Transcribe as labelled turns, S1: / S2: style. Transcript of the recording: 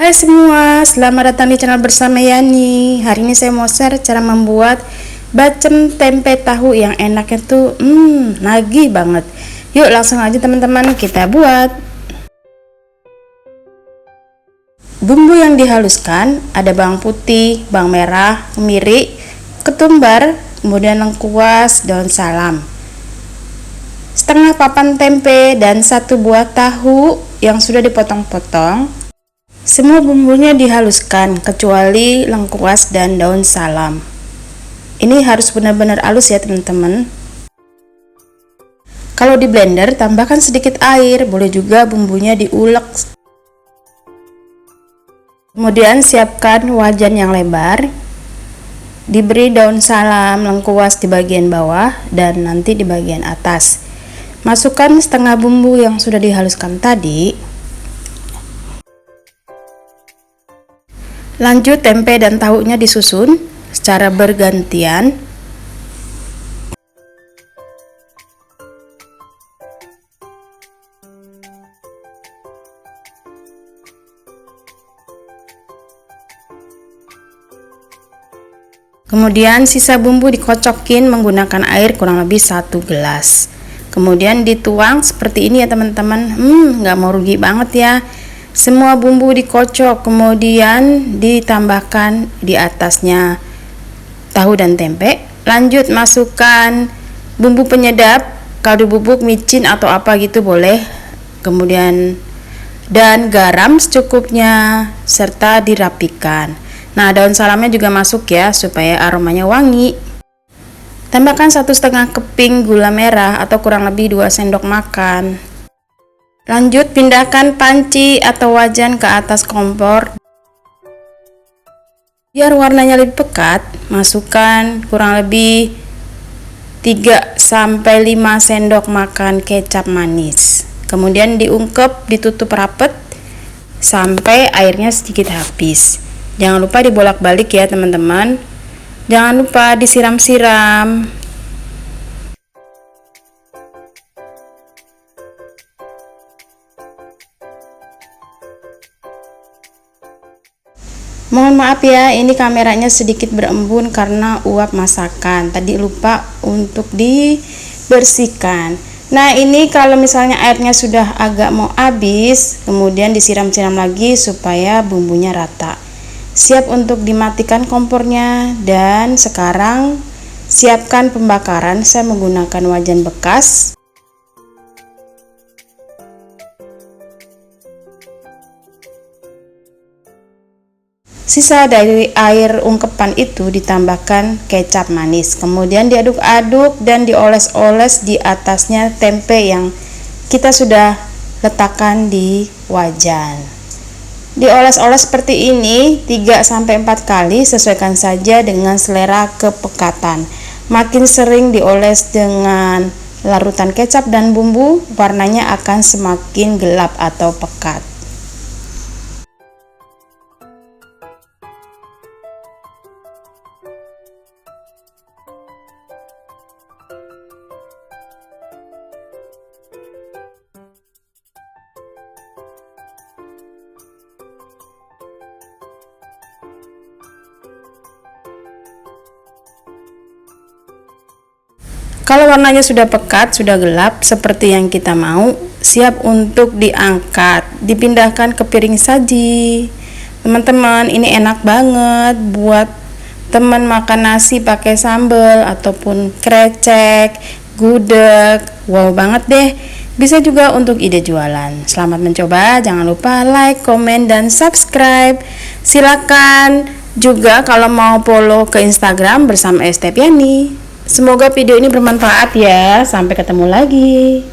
S1: Hai semua, selamat datang di channel bersama Yani. Hari ini saya mau share cara membuat bacem tempe tahu yang enaknya tuh nagih banget. Yuk langsung aja teman-teman kita buat. Bumbu yang dihaluskan ada bawang putih, bawang merah, kemiri, ketumbar, kemudian lengkuas, daun salam, setengah papan tempe, dan 1 buah tahu yang sudah dipotong-potong. Semua bumbunya dihaluskan kecuali lengkuas dan daun salam. Ini harus benar-benar halus ya teman-teman. Kalau di blender tambahkan sedikit air, boleh juga bumbunya diulek. Kemudian siapkan wajan yang lebar, diberi daun salam, lengkuas di bagian bawah dan nanti di bagian atas. Masukkan setengah bumbu yang sudah dihaluskan tadi. Lanjut tempe dan tahunya disusun secara bergantian. Kemudian sisa bumbu dikocokin menggunakan air kurang lebih 1 gelas. Kemudian dituang seperti ini ya teman-teman. Nggak mau rugi banget ya. Semua bumbu dikocok, kemudian ditambahkan di atasnya tahu dan tempe. Lanjut masukkan bumbu penyedap, kaldu bubuk, micin atau apa gitu boleh. Kemudian dan garam secukupnya serta dirapikan. Nah, daun salamnya juga masuk ya supaya aromanya wangi. Tambahkan 1,5 keping gula merah atau kurang lebih 2 sendok makan. Lanjut pindahkan panci atau wajan ke atas kompor. Biar warnanya lebih pekat, masukkan kurang lebih 3-5 sendok makan kecap manis. Kemudian diungkep, ditutup rapet sampai airnya sedikit habis. Jangan lupa dibolak-balik ya teman-teman. Jangan lupa disiram-siram. Mohon maaf ya, ini kameranya sedikit berembun karena uap masakan. Tadi lupa untuk dibersihkan. Nah, ini kalau misalnya airnya sudah agak mau habis, kemudian disiram-siram lagi supaya bumbunya rata. Siap untuk dimatikan kompornya, dan sekarang siapkan pembakaran. Saya menggunakan wajan bekas. Sisa dari air ungkepan itu ditambahkan kecap manis, kemudian diaduk-aduk dan dioles-oles di atasnya tempe yang kita sudah letakkan di wajan. Dioles-oles seperti ini 3-4 kali, sesuaikan saja dengan selera kepekatan. Makin sering dioles dengan larutan kecap dan bumbu, warnanya akan semakin gelap atau pekat. Kalau warnanya sudah pekat, sudah gelap seperti yang kita mau, siap untuk diangkat, dipindahkan ke piring saji. Teman-teman, ini enak banget buat teman makan nasi pakai sambal ataupun krecek, gudeg. Wow banget deh. Bisa juga untuk ide jualan. Selamat mencoba, jangan lupa like, komen, dan subscribe. Silakan juga kalau mau follow ke Instagram bersama Estepiani. Semoga video ini bermanfaat ya. Sampai ketemu lagi.